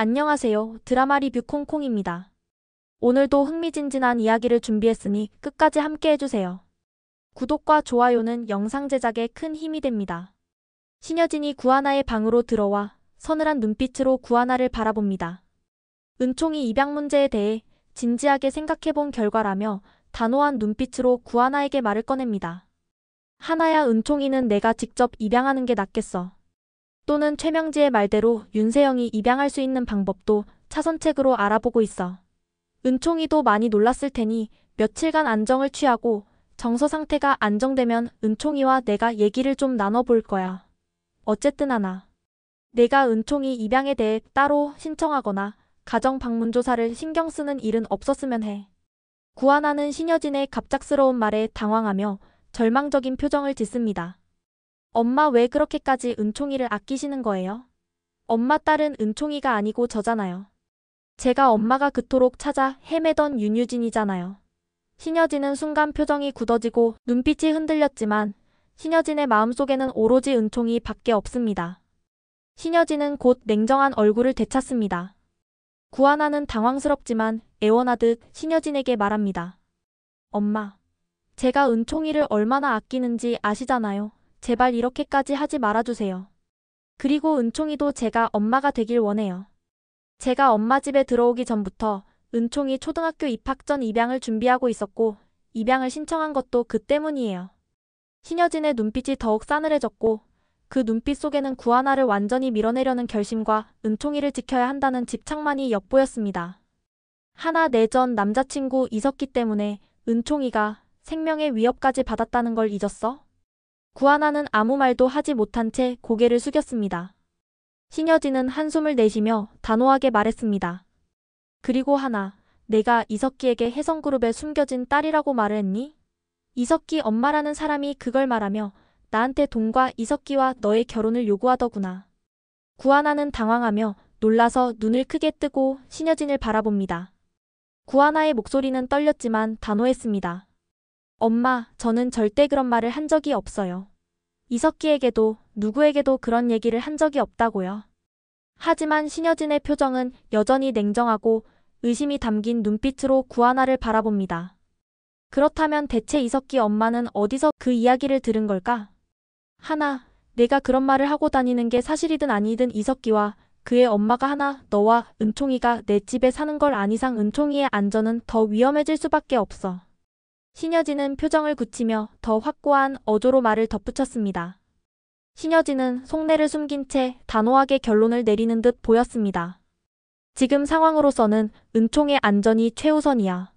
안녕하세요. 드라마 리뷰 콩콩입니다. 오늘도 흥미진진한 이야기를 준비했으니 끝까지 함께 해주세요. 구독과 좋아요는 영상 제작에 큰 힘이 됩니다. 신여진이 구하나의 방으로 들어와 서늘한 눈빛으로 구하나를 바라봅니다. 은총이 입양 문제에 대해 진지하게 생각해본 결과라며 단호한 눈빛으로 구하나에게 말을 꺼냅니다. 하나야, 은총이는 내가 직접 입양하는 게 낫겠어. 또는 최명지의 말대로 윤세영이 입양할 수 있는 방법도 차선책으로 알아보고 있어. 은총이도 많이 놀랐을 테니 며칠간 안정을 취하고 정서 상태가 안정되면 은총이와 내가 얘기를 좀 나눠볼 거야. 어쨌든 하나, 내가 은총이 입양에 대해 따로 신청하거나 가정 방문 조사를 신경 쓰는 일은 없었으면 해. 구하나는 신여진의 갑작스러운 말에 당황하며 절망적인 표정을 짓습니다. 엄마, 왜 그렇게까지 은총이를 아끼시는 거예요? 엄마 딸은 은총이가 아니고 저잖아요. 제가 엄마가 그토록 찾아 헤매던 윤유진이잖아요. 신여진은 순간 표정이 굳어지고 눈빛이 흔들렸지만 신여진의 마음속에는 오로지 은총이 밖에 없습니다. 신여진은 곧 냉정한 얼굴을 되찾습니다. 구하나는 당황스럽지만 애원하듯 신여진에게 말합니다. 엄마, 제가 은총이를 얼마나 아끼는지 아시잖아요. 제발 이렇게까지 하지 말아주세요. 그리고 은총이도 제가 엄마가 되길 원해요. 제가 엄마 집에 들어오기 전부터 은총이 초등학교 입학 전 입양을 준비하고 있었고 입양을 신청한 것도 그 때문이에요. 신여진의 눈빛이 더욱 싸늘해졌고 그 눈빛 속에는 구하나를 완전히 밀어내려는 결심과 은총이를 지켜야 한다는 집착만이 엿보였습니다. 하나, 내 전 남자친구 이석기 때문에 은총이가 생명의 위협까지 받았다는 걸 잊었어? 구하나는 아무 말도 하지 못한 채 고개를 숙였습니다. 신여진은 한숨을 내쉬며 단호하게 말했습니다. 그리고 하나, 내가 이석기에게 혜성그룹에 숨겨진 딸이라고 말을 했니? 이석기 엄마라는 사람이 그걸 말하며 나한테 돈과 이석기와 너의 결혼을 요구하더구나. 구하나는 당황하며 놀라서 눈을 크게 뜨고 신여진을 바라봅니다. 구하나의 목소리는 떨렸지만 단호했습니다. 엄마, 저는 절대 그런 말을 한 적이 없어요. 이석기에게도 누구에게도 그런 얘기를 한 적이 없다고요. 하지만 신여진의 표정은 여전히 냉정하고 의심이 담긴 눈빛으로 구하나를 바라봅니다. 그렇다면 대체 이석기 엄마는 어디서 그 이야기를 들은 걸까? 하나, 내가 그런 말을 하고 다니는 게 사실이든 아니든 이석기와 그의 엄마가 하나, 너와 은총이가 내 집에 사는 걸 안 이상 은총이의 안전은 더 위험해질 수밖에 없어. 신여진은 표정을 굳히며 더 확고한 어조로 말을 덧붙였습니다. 신여진은 속내를 숨긴 채 단호하게 결론을 내리는 듯 보였습니다. 지금 상황으로서는 은총의 안전이 최우선이야.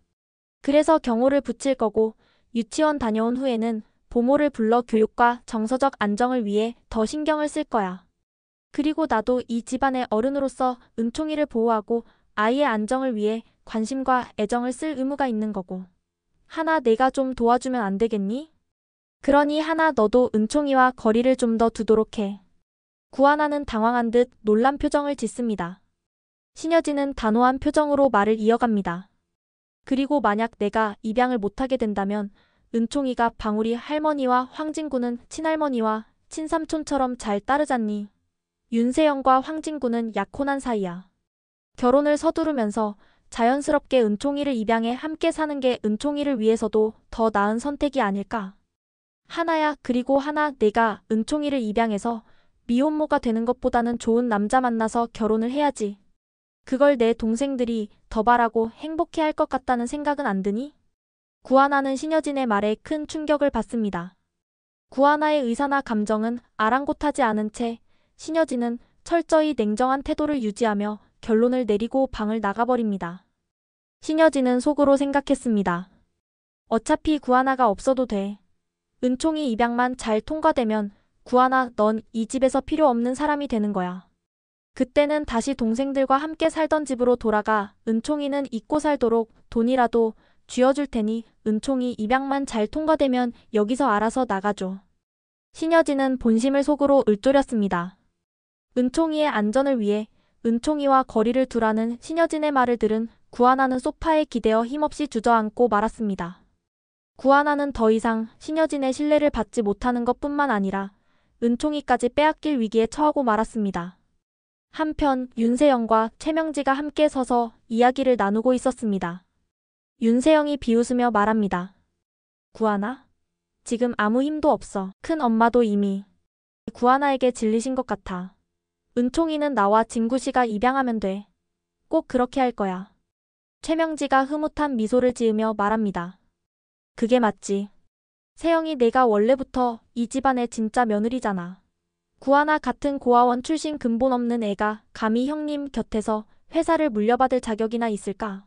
그래서 경호를 붙일 거고 유치원 다녀온 후에는 보모를 불러 교육과 정서적 안정을 위해 더 신경을 쓸 거야. 그리고 나도 이 집안의 어른으로서 은총이를 보호하고 아이의 안정을 위해 관심과 애정을 쓸 의무가 있는 거고. 하나, 내가 좀 도와주면 안 되겠니? 그러니 하나, 너도 은총이와 거리를 좀 더 두도록 해. 구하나는 당황한 듯 놀란 표정을 짓습니다. 신여진은 단호한 표정으로 말을 이어갑니다. 그리고 만약 내가 입양을 못하게 된다면 은총이가 방울이 할머니와 황진구는 친할머니와 친삼촌처럼 잘 따르잖니. 윤세영과 황진구는 약혼한 사이야. 결혼을 서두르면서 자연스럽게 은총이를 입양해 함께 사는 게 은총이를 위해서도 더 나은 선택이 아닐까. 하나야, 그리고 하나, 내가 은총이를 입양해서 미혼모가 되는 것보다는 좋은 남자 만나서 결혼을 해야지. 그걸 내 동생들이 더 바라고 행복해 할 것 같다는 생각은 안 드니? 구하나는 신여진의 말에 큰 충격을 받습니다. 구하나의 의사나 감정은 아랑곳하지 않은 채 신여진은 철저히 냉정한 태도를 유지하며 결론을 내리고 방을 나가버립니다. 신여진은 속으로 생각했습니다. 어차피 구하나가 없어도 돼. 은총이 입양만 잘 통과되면 구하나, 넌 이 집에서 필요 없는 사람이 되는 거야. 그때는 다시 동생들과 함께 살던 집으로 돌아가 은총이는 잊고 살도록 돈이라도 쥐어줄 테니 은총이 입양만 잘 통과되면 여기서 알아서 나가줘. 신여진은 본심을 속으로 읊조렸습니다. 은총이의 안전을 위해 은총이와 거리를 두라는 신여진의 말을 들은 구하나는 소파에 기대어 힘없이 주저앉고 말았습니다. 구하나는 더 이상 신여진의 신뢰를 받지 못하는 것뿐만 아니라 은총이까지 빼앗길 위기에 처하고 말았습니다. 한편 윤세영과 최명지가 함께 서서 이야기를 나누고 있었습니다. 윤세영이 비웃으며 말합니다. 구하나? 지금 아무 힘도 없어. 큰 엄마도 이미 구하나에게 질리신 것 같아. 은총이는 나와 진구씨가 입양하면 돼. 꼭 그렇게 할 거야. 최명지가 흐뭇한 미소를 지으며 말합니다. 그게 맞지. 세영이 내가 원래부터 이 집안의 진짜 며느리잖아. 구하나 같은 고아원 출신 근본 없는 애가 감히 형님 곁에서 회사를 물려받을 자격이나 있을까?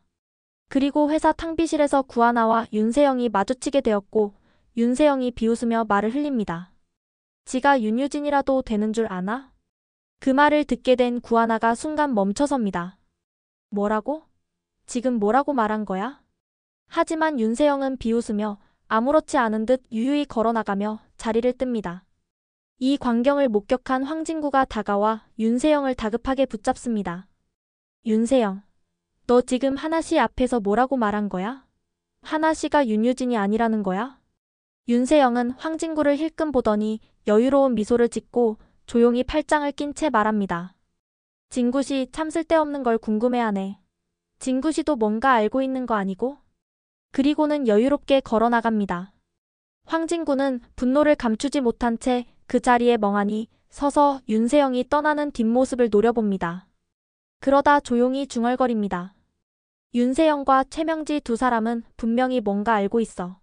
그리고 회사 탕비실에서 구하나와 윤세영이 마주치게 되었고 윤세영이 비웃으며 말을 흘립니다. 지가 윤유진이라도 되는 줄 아나? 그 말을 듣게 된 구하나가 순간 멈춰섭니다. 뭐라고? 지금 뭐라고 말한 거야? 하지만 윤세영은 비웃으며 아무렇지 않은 듯 유유히 걸어나가며 자리를 뜹니다. 이 광경을 목격한 황진구가 다가와 윤세영을 다급하게 붙잡습니다. 윤세영, 너 지금 하나씨 앞에서 뭐라고 말한 거야? 하나씨가 윤유진이 아니라는 거야? 윤세영은 황진구를 힐끔 보더니 여유로운 미소를 짓고 조용히 팔짱을 낀 채 말합니다. 진구씨 참 쓸데없는 걸 궁금해하네. 진구씨도 뭔가 알고 있는 거 아니고? 그리고는 여유롭게 걸어나갑니다. 황진구는 분노를 감추지 못한 채 그 자리에 멍하니 서서 윤세영이 떠나는 뒷모습을 노려봅니다. 그러다 조용히 중얼거립니다. 윤세영과 최명지 두 사람은 분명히 뭔가 알고 있어.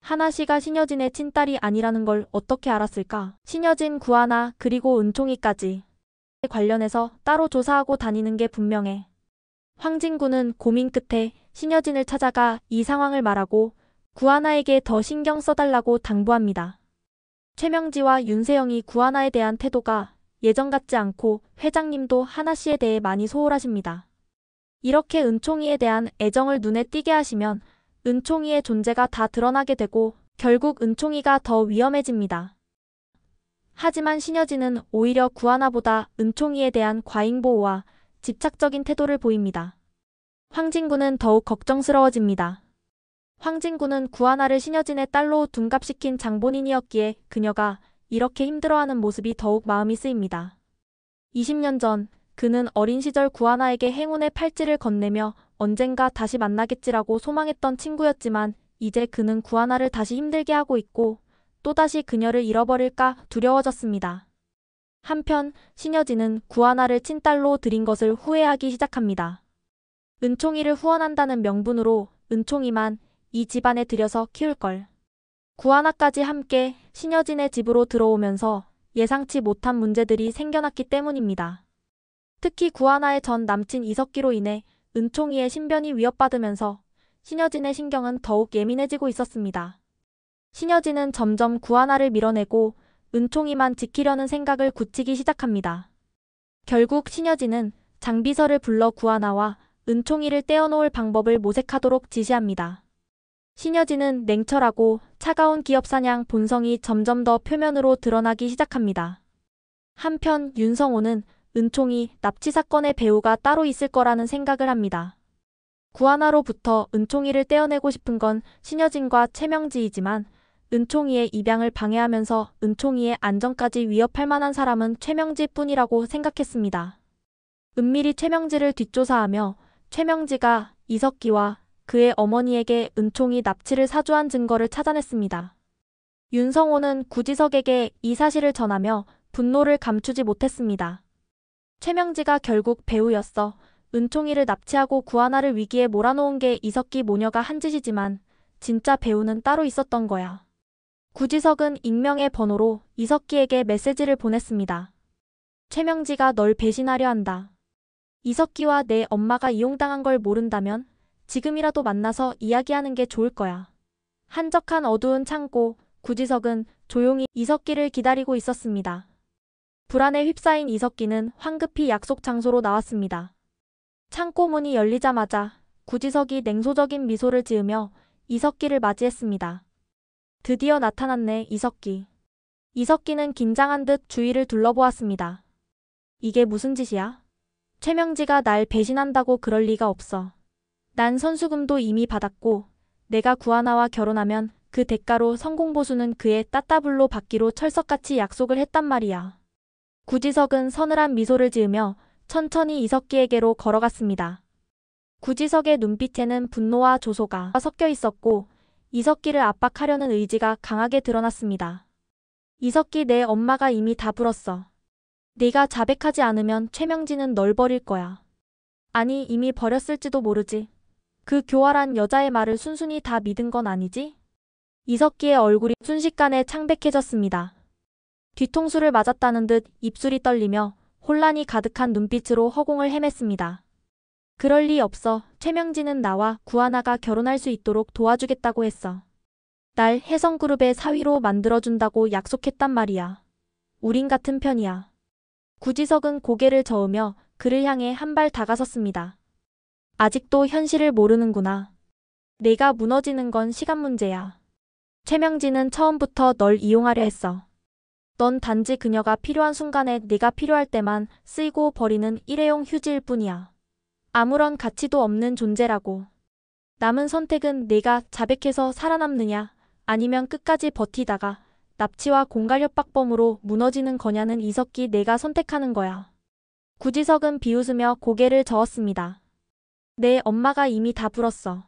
하나씨가 신여진의 친딸이 아니라는 걸 어떻게 알았을까? 신여진, 구하나 그리고 은총이까지 관련해서 따로 조사하고 다니는 게 분명해. 황진구는 고민 끝에 신여진을 찾아가 이 상황을 말하고 구하나에게 더 신경 써달라고 당부합니다. 최명지와 윤세영이 구하나에 대한 태도가 예전 같지 않고 회장님도 하나씨에 대해 많이 소홀하십니다. 이렇게 은총이에 대한 애정을 눈에 띄게 하시면 은총이의 존재가 다 드러나게 되고 결국 은총이가 더 위험해집니다. 하지만 신여진은 오히려 구하나보다 은총이에 대한 과잉보호와 집착적인 태도를 보입니다. 황진구는 더욱 걱정스러워집니다. 황진구는 구하나를 신여진의 딸로 둔갑시킨 장본인이었기에 그녀가 이렇게 힘들어하는 모습이 더욱 마음이 쓰입니다. 20년 전 그는 어린 시절 구하나에게 행운의 팔찌를 건네며 언젠가 다시 만나겠지라고 소망했던 친구였지만 이제 그는 구하나를 다시 힘들게 하고 있고 또다시 그녀를 잃어버릴까 두려워졌습니다. 한편 신여진은 구하나를 친딸로 들인 것을 후회하기 시작합니다. 은총이를 후원한다는 명분으로 은총이만 이 집안에 들여서 키울걸. 구하나까지 함께 신여진의 집으로 들어오면서 예상치 못한 문제들이 생겨났기 때문입니다. 특히 구하나의 전 남친 이석기로 인해 은총이의 신변이 위협받으면서 신여진의 신경은 더욱 예민해지고 있었습니다. 신여진은 점점 구하나를 밀어내고 은총이만 지키려는 생각을 굳히기 시작합니다. 결국 신여진은 장비서를 불러 구하나와 은총이를 떼어놓을 방법을 모색하도록 지시합니다. 신여진은 냉철하고 차가운 기업사냥 본성이 점점 더 표면으로 드러나기 시작합니다. 한편 윤성호는 은총이 납치 사건의 배후가 따로 있을 거라는 생각을 합니다. 구하나로부터 은총이를 떼어내고 싶은 건 신여진과 최명지이지만 은총이의 입양을 방해하면서 은총이의 안전까지 위협할 만한 사람은 최명지뿐이라고 생각했습니다. 은밀히 최명지를 뒷조사하며 최명지가 이석기와 그의 어머니에게 은총이 납치를 사주한 증거를 찾아냈습니다. 윤성호는 구지석에게 이 사실을 전하며 분노를 감추지 못했습니다. 최명지가 결국 배우였어. 은총이를 납치하고 구하나를 위기에 몰아놓은 게 이석기 모녀가 한 짓이지만 진짜 배우는 따로 있었던 거야. 구지석은 익명의 번호로 이석기에게 메시지를 보냈습니다. 최명지가 널 배신하려 한다. 이석기와 내 엄마가 이용당한 걸 모른다면 지금이라도 만나서 이야기하는 게 좋을 거야. 한적한 어두운 창고, 구지석은 조용히 이석기를 기다리고 있었습니다. 불안에 휩싸인 이석기는 황급히 약속 장소로 나왔습니다. 창고 문이 열리자마자 구지석이 냉소적인 미소를 지으며 이석기를 맞이했습니다. 드디어 나타났네, 이석기. 이석기는 긴장한 듯 주위를 둘러보았습니다. 이게 무슨 짓이야? 최명지가 날 배신한다고 그럴 리가 없어. 난 선수금도 이미 받았고 내가 구하나와 결혼하면 그 대가로 성공보수는 그의 따따블로 받기로 철석같이 약속을 했단 말이야. 구지석은 서늘한 미소를 지으며 천천히 이석기에게로 걸어갔습니다. 구지석의 눈빛에는 분노와 조소가 섞여 있었고 이석기를 압박하려는 의지가 강하게 드러났습니다. 이석기, 내 엄마가 이미 다 불었어. 네가 자백하지 않으면 최명진은 널 버릴 거야. 아니, 이미 버렸을지도 모르지. 그 교활한 여자의 말을 순순히 다 믿은 건 아니지? 이석기의 얼굴이 순식간에 창백해졌습니다. 뒤통수를 맞았다는 듯 입술이 떨리며 혼란이 가득한 눈빛으로 허공을 헤맸습니다. 그럴 리 없어. 최명진은 나와 구하나가 결혼할 수 있도록 도와주겠다고 했어. 날 혜성그룹의 사위로 만들어준다고 약속했단 말이야. 우린 같은 편이야. 구지석은 고개를 저으며 그를 향해 한 발 다가섰습니다. 아직도 현실을 모르는구나. 내가 무너지는 건 시간 문제야. 최명진은 처음부터 널 이용하려 했어. 넌 단지 그녀가 필요한 순간에 네가 필요할 때만 쓰이고 버리는 일회용 휴지일 뿐이야. 아무런 가치도 없는 존재라고. 남은 선택은 네가 자백해서 살아남느냐 아니면 끝까지 버티다가 납치와 공갈 협박범으로 무너지는 거냐는 이석기, 내가 선택하는 거야. 구지석은 비웃으며 고개를 저었습니다. 내 엄마가 이미 다 불었어.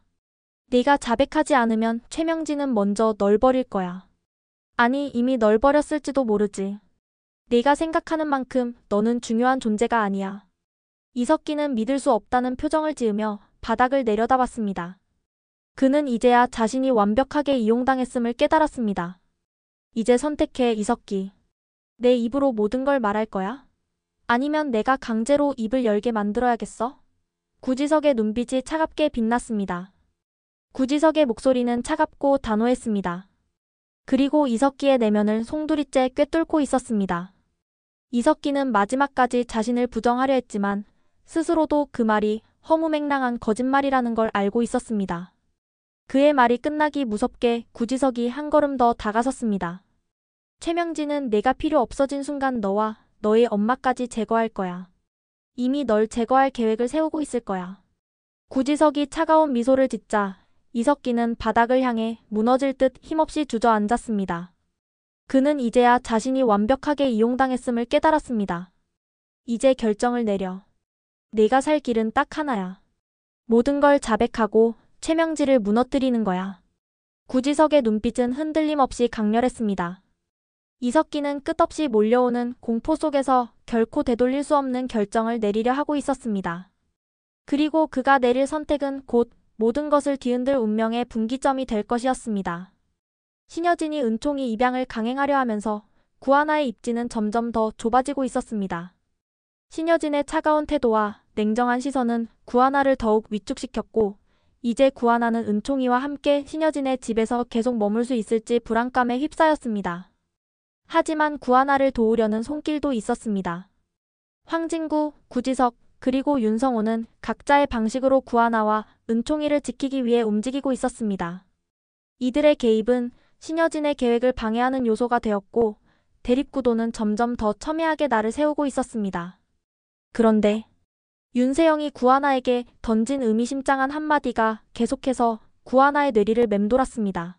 네가 자백하지 않으면 최명진은 먼저 널 버릴 거야. 아니, 이미 널 버렸을지도 모르지. 네가 생각하는 만큼 너는 중요한 존재가 아니야. 이석기는 믿을 수 없다는 표정을 지으며 바닥을 내려다봤습니다. 그는 이제야 자신이 완벽하게 이용당했음을 깨달았습니다. 이제 선택해, 이석기. 내 입으로 모든 걸 말할 거야? 아니면 내가 강제로 입을 열게 만들어야겠어? 구지석의 눈빛이 차갑게 빛났습니다. 구지석의 목소리는 차갑고 단호했습니다. 그리고 이석기의 내면을 송두리째 꿰뚫고 있었습니다. 이석기는 마지막까지 자신을 부정하려 했지만 스스로도 그 말이 허무맹랑한 거짓말이라는 걸 알고 있었습니다. 그의 말이 끝나기 무섭게 구지석이 한 걸음 더 다가섰습니다. 최명진은 내가 필요 없어진 순간 너와 너의 엄마까지 제거할 거야. 이미 널 제거할 계획을 세우고 있을 거야. 구지석이 차가운 미소를 짓자 이석기는 바닥을 향해 무너질 듯 힘없이 주저앉았습니다. 그는 이제야 자신이 완벽하게 이용당했음을 깨달았습니다. 이제 결정을 내려. 내가 살 길은 딱 하나야. 모든 걸 자백하고 최명진을 무너뜨리는 거야. 구지석의 눈빛은 흔들림 없이 강렬했습니다. 이석기는 끝없이 몰려오는 공포 속에서 결코 되돌릴 수 없는 결정을 내리려 하고 있었습니다. 그리고 그가 내릴 선택은 곧 모든 것을 뒤흔들 운명의 분기점이 될 것이었습니다. 신여진이 은총이 입양을 강행하려 하면서 구하나의 입지는 점점 더 좁아지고 있었습니다. 신여진의 차가운 태도와 냉정한 시선은 구하나를 더욱 위축시켰고 이제 구하나는 은총이와 함께 신여진의 집에서 계속 머물 수 있을지 불안감에 휩싸였습니다. 하지만 구하나를 도우려는 손길도 있었습니다. 황진구, 구지석, 그리고 윤성호는 각자의 방식으로 구하나와 은총이를 지키기 위해 움직이고 있었습니다. 이들의 개입은 신여진의 계획을 방해하는 요소가 되었고 대립구도는 점점 더 첨예하게 날을 세우고 있었습니다. 그런데 윤세영이 구하나에게 던진 의미심장한 한마디가 계속해서 구하나의 뇌리를 맴돌았습니다.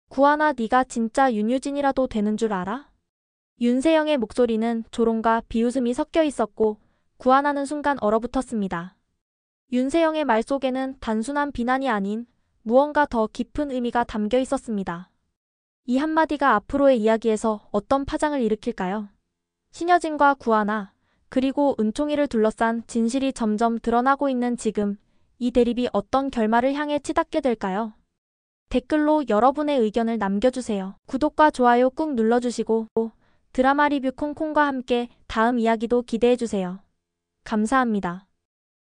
구하나, 네가 진짜 윤유진이라도 되는 줄 알아? 윤세영의 목소리는 조롱과 비웃음이 섞여 있었고 구하나는 순간 얼어붙었습니다. 윤세영의 말 속에는 단순한 비난이 아닌 무언가 더 깊은 의미가 담겨 있었습니다. 이 한마디가 앞으로의 이야기에서 어떤 파장을 일으킬까요? 신여진과 구하나, 그리고 은총이를 둘러싼 진실이 점점 드러나고 있는 지금, 이 대립이 어떤 결말을 향해 치닫게 될까요? 댓글로 여러분의 의견을 남겨주세요. 구독과 좋아요 꾹 눌러주시고 드라마 리뷰 콩콩과 함께 다음 이야기도 기대해주세요. 감사합니다.